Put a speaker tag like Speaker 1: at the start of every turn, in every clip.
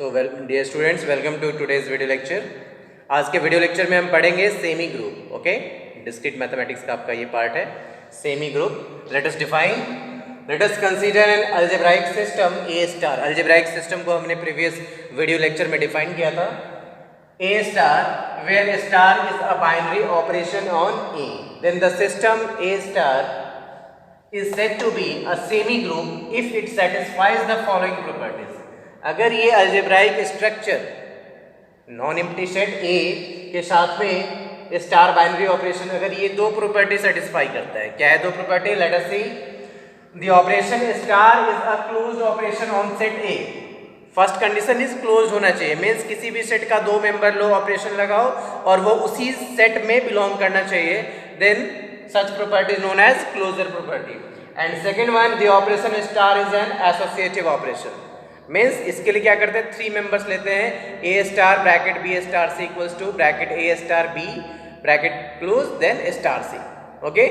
Speaker 1: So dear students, welcome to today's video lecture. आज के video lecture में हम पढ़ेंगे semi group. Okay, discrete mathematics का आपका ये पार्ट है, semi group. Let us define, let us consider an algebraic system A star. Algebraic system को हमने प्रीवियस वीडियो लेक्चर में डिफाइन किया था। A star where star is a binary operation on A, then the system A star is said to be a semi group if it satisfies the following properties। अगर ये algebraic structure non empty set ए के साथ में star binary operation, अगर ये दो property satisfy करता है, क्या है दो property? Let us see. The operation star is a closed operation on set A. First condition is close होना चाहिए, मीन्स किसी भी सेट का दो मेंबर लो ऑपरेशन लगाओ और वो उसी सेट में बिलोंग करना चाहिए, then such property is known as closure property। and second one, the operation star is an associative operation, means इसके लिए क्या करते हैं, थ्री मेंबर्स लेते हैं, a star bracket b star c equals to bracket a star b bracket close then star c। Okay,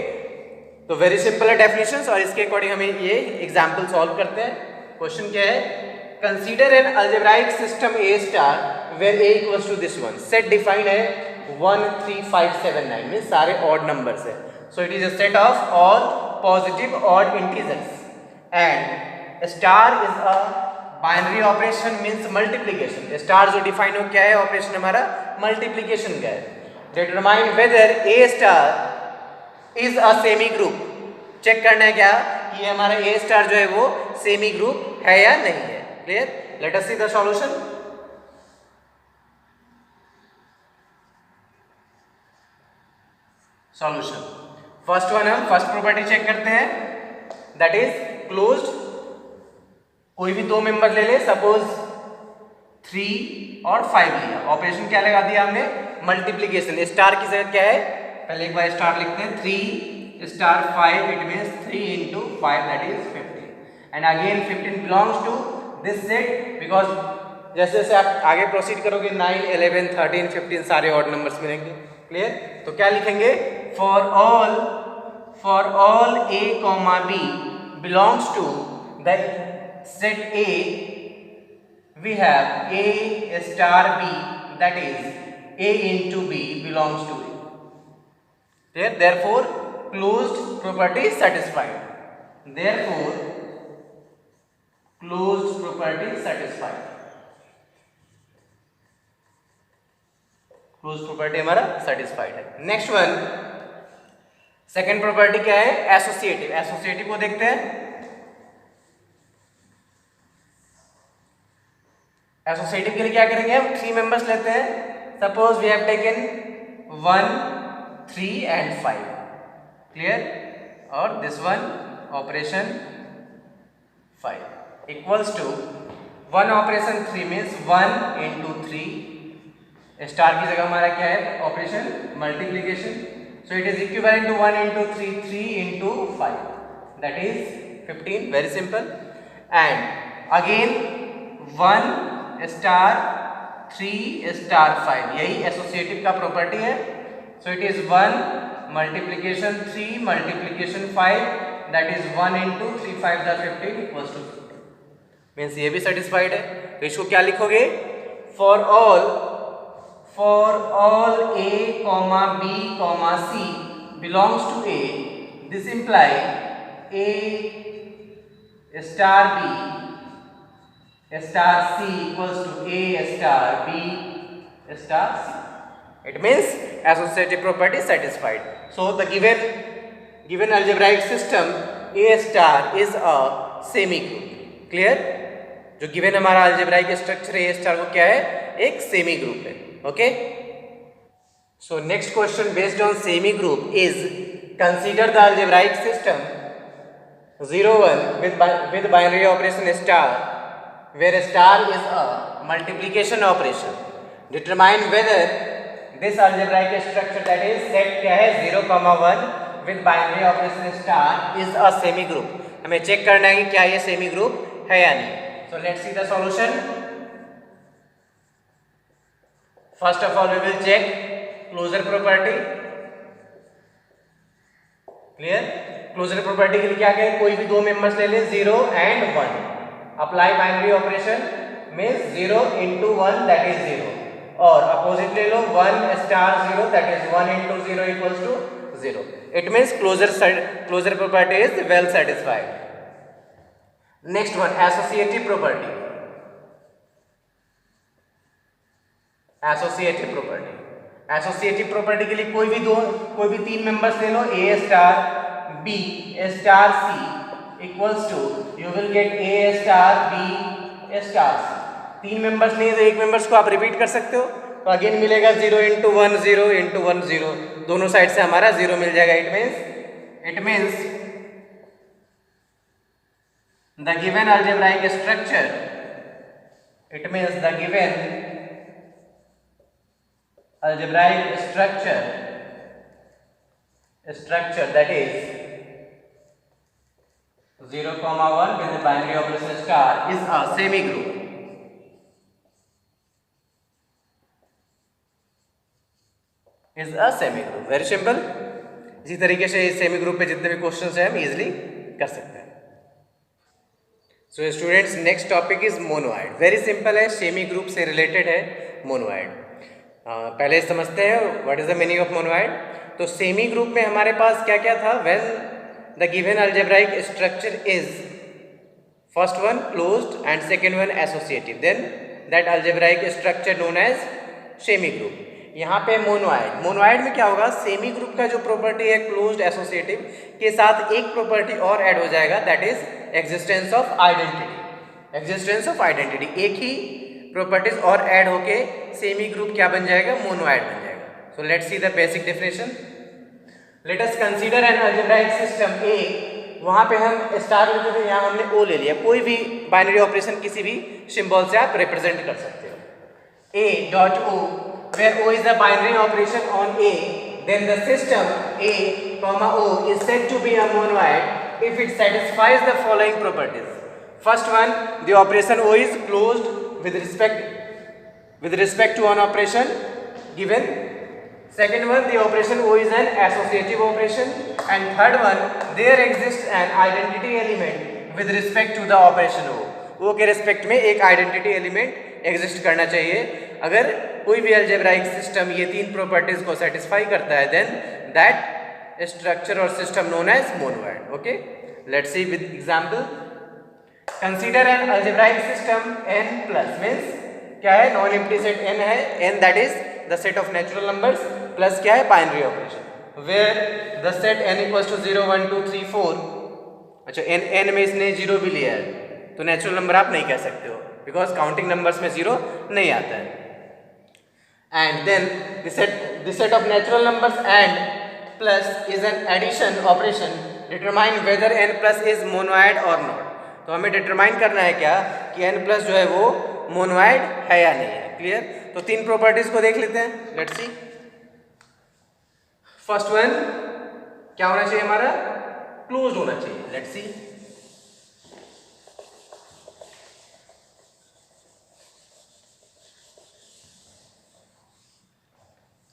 Speaker 1: तो very simple है definitions, और इसके अकॉर्डिंग हमें ये एग्जांपल सॉल्व करते हैं। क्वेश्चन क्या है? Consider an algebraic system a star where a equals to this one. Set defined है 1 3 5 7 9, मीन्स सारे ऑड नंबर्स है। So it is a set of all positive odd integers, and star is a binary operation, means multiplication। star जो define हो क्या है, operation हमारा multiplication का है। Determine whether a star is a semi group। Check करना है क्या कि ये हमारा a star जो है वो सेमी ग्रुप है या नहीं है। Clear? Late us see the solution. Solution first one, हम फर्स्ट प्रॉपर्टी चेक करते हैं, दैट इज क्लोज्ड। कोई भी दो मेंबर ले ले, सपोज 3 और 5 लिया, ऑपरेशन क्या लगा दिया हमने? मल्टीप्लीकेशन। स्टार की जगह क्या है, पहले एक बार स्टार लिखते हैं, 3 star 5, it means 3 into 5 that is 15, and again 15 belongs to this set, because जैसे जैसे आप आगे प्रोसीड करोगे 9 11 13 15 सारे ऑड नंबर्स मिलेंगे। क्लियर? तो क्या लिखेंगे? For all a comma b belongs to the set A, we have a star b, that is a into b belongs to A। There, therefore closed property is satisfied, therefore closed property is satisfied। Close property हमारा satisfied है। Next one, second property क्या है? Associative. Associative को देखते हैं। Associative के लिए क्या करेंगे हम? थ्री मेंबर्स लेते हैं, suppose we have taken 1 3 and 5। Clear? और this one operation 5 equals to 1 operation 3 means 1 into 3। Star की जगह हमारा क्या है? Operation multiplication. So it is equivalent to 1 into 3 3 into 5 that is 15। Very simple. And again 1 star 3 star 5, यही associative का property है। So it is 1 multiplication 3 multiplication 5 that is 1 into 3 5 the 15 equals to 15, means ये भी satisfied है। तो इसको क्या लिखोगे? For all a comma b comma c belongs to A, this imply a star b star c equals to a star b star c। It means associative property satisfied। So the given algebraic system A star is a semi group। Clear? जो given हमारा algebraic structure है A star, वो क्या है? एक semi group है। Okay, so next question based on semi group is consider the algebraic system 0 1 with binary operation star where star is a multiplication operation। Determine whether this algebraic structure, that is set क्या है 0 1 with binary operation star is a semi group। हमें check करना है कि क्या ये semi group है या नहीं। So let's see the solution। First of all we will check closure property। Clear? closure property के लिए क्या करें? कोई भी दो मेंबर्स ले ले, 0 and 1, apply binary operation means 0 into 1 that is 0, और अपोजिट ले लो 1 star 0 that is 1 into 0 equals to 0. It means closure property is well satisfied. Next one, associative property. Associative property के लिए कोई भी तीन मेंबर्स ले लो, A star B star C equals to you will get A star B star C. तीन members नहीं है तो एक मेंबर्स को आप रिपीट कर सकते हो, तो अगेन मिलेगा 0 into 1 0 into 1 0, दोनों साइड से हमारा 0 मिल जाएगा. It means the given algebraic structure, it means the given algebraic structure that is 0, 1 with the binary operation star is a semi group. Very simple. इसी तरीके से इस सेमी ग्रुप पे जितने भी क्वेश्चंस हैं हम इजीली कर सकते हैं. So students, next topic is monoid. Very simple है, सेमी ग्रुप से रिलेटेड है मोनोइड. पहले समझते हैं what is the meaning of monoid. तो सेमी ग्रुप में हमारे पास क्या क्या था? When the given algebraic structure is first one closed and second one associative, then that algebraic structure known as semi group. यहाँ पे मोनोइड में क्या होगा? सेमी ग्रुप का जो प्रॉपर्टी है क्लोज्ड एसोसिएटिव के साथ एक प्रॉपर्टी और ऐड हो जाएगा, that is existence of identity. एक ही प्रॉपर्टीज और ऐड होके सेमी ग्रुप क्या बन जाएगा? मोनोइड बन जाएगा. So let's see the basic definition. Let us consider an algebraic system A. वहां पे हम स्टार लेते थे, यहाँ हमने ओ ले लिया. कोई भी बाइनरी ऑपरेशन किसी भी सिंबल से आप रिप्रेजेंट कर सकते हो. A dot O, where O is the binary operation on A, then the system A comma O is said to be a monoid if it satisfies the following properties. First one, the operation O is closed with respect to an operation given. Second one, the operation O is an associative operation. And third one, there exists an identity element with respect to the operation O. O के respect में एक identity element exist करना चाहिए. अगर कोई भी algebraic system ये तीन प्रॉपर्टीज को सेटिस्फाई करता है, देन दैट स्ट्रक्चर और system known as monoid. Okay, let's see with example. Consider an algebraic system n plus, मीन्स क्या है? नॉन एम्प्टी सेट n है. n that is the set of natural numbers plus क्या है? Binary operation. Where the set n equals to 0 1 2 3 4. अच्छा, n में इसने 0 भी लिया है, तो नेचुरल नंबर आप नहीं कह सकते हो, बिकॉज काउंटिंग नंबर्स में 0 नहीं आता है. And then the set of natural numbers and plus is an addition operation. Determine whether n plus is monoid और नॉट. तो हमें डिटरमाइन करना है क्या कि n प्लस जो है वो मोनोइड है या नहीं है. क्लियर? तो तीन प्रॉपर्टीज को देख लेते हैं. Let's see. फर्स्ट वन क्या होना चाहिए? हमारा क्लोज होना चाहिए. Let's see.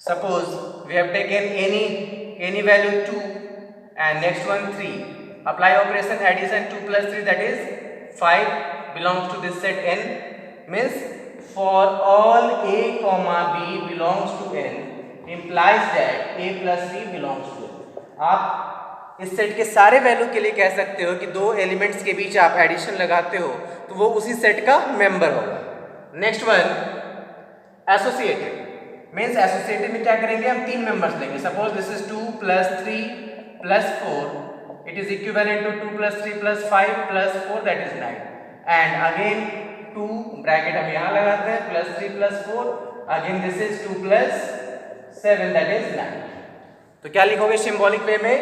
Speaker 1: Suppose we have taken any value 2 and next one 3. Apply operation addition 2 plus 3, that is 5 belongs to this set n. Means for all a comma b belongs to n implies that a plus b belongs to n. आप इस set के सारे value के लिए कह सकते हो कि दो एलिमेंट्स के बीच आप एडिशन लगाते हो तो वो उसी सेट का मेंबर होगा. Next one associative. Means associative में क्या करेंगे? हम तीन मेंबर्स लेंगे. Suppose this is 2 plus 3 plus 4. It is equivalent to 2 plus 3 plus 5 plus 4, that is 9. And again 2 bracket हम यहाँ लगाते हैं, plus 3 plus 4. Again this is 2 plus 7, that is 9. तो क्या लिखोगे सिंबॉलिक वे में?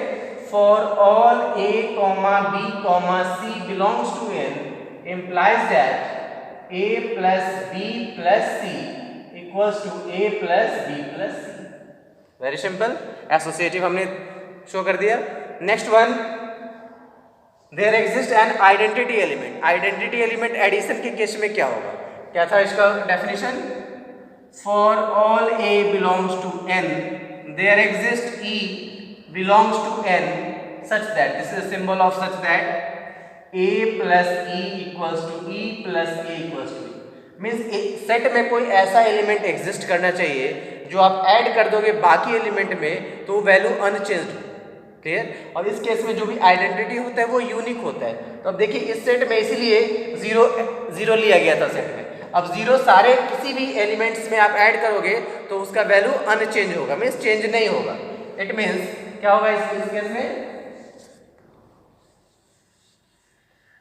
Speaker 1: For all a comma b comma c belongs to n implies that a plus b plus c equals to a plus b plus c. Very simple. Associative हमने show कर दिया. Next one, there exist an identity element. Identity element addition के case में क्या होगा? क्या था इसका definition? For all a belongs to N there exist e belongs to N such that, this is symbol of such that a plus e equals to e plus a equals to e. Means set में कोई ऐसा element exist करना चाहिए जो आप add कर दोगे बाकी एलिमेंट में तो वैल्यू अनचेंज्ड हो। क्लियर? और इस केस में जो भी आइडेंटिटी होता है वो यूनिक होता है। तो अब देखिए इस सेट में इसीलिए जीरो लिया गया था सेट में। अब जीरो सारे किसी भी एलिमेंट्स में आप ऐड करोगे तो उसका वैल्यू अनचेंज होगा, मीन्स चेंज नहीं होगा। इट मीन्स क्या होगा इस केस में,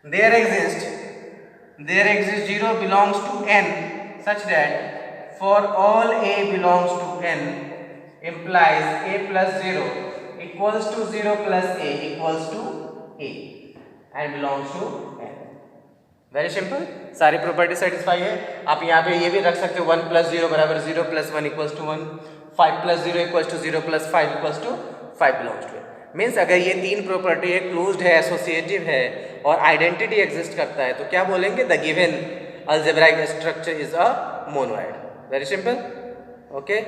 Speaker 1: there exists 0 belongs to n such that for all a belongs to n implies a plus 0 equals to 0 plus a equals to a and belongs to n। Very simple, सारी property satisfy है। आप यहाँ पे ये भी रख सकते हो 1 प्लस 0 बराबर 0 plus 1 equals to 1, 5 plus 0 equals to 0 plus 5 equals to 5 belongs to. Means अगर ये तीन प्रॉपर्टी है, क्लोज्ड है, एसोसिएटिव है और आइडेंटिटी एग्जिस्ट करता है तो क्या बोलेंगे, the given algebraic structure is a monoid. Very simple, okay.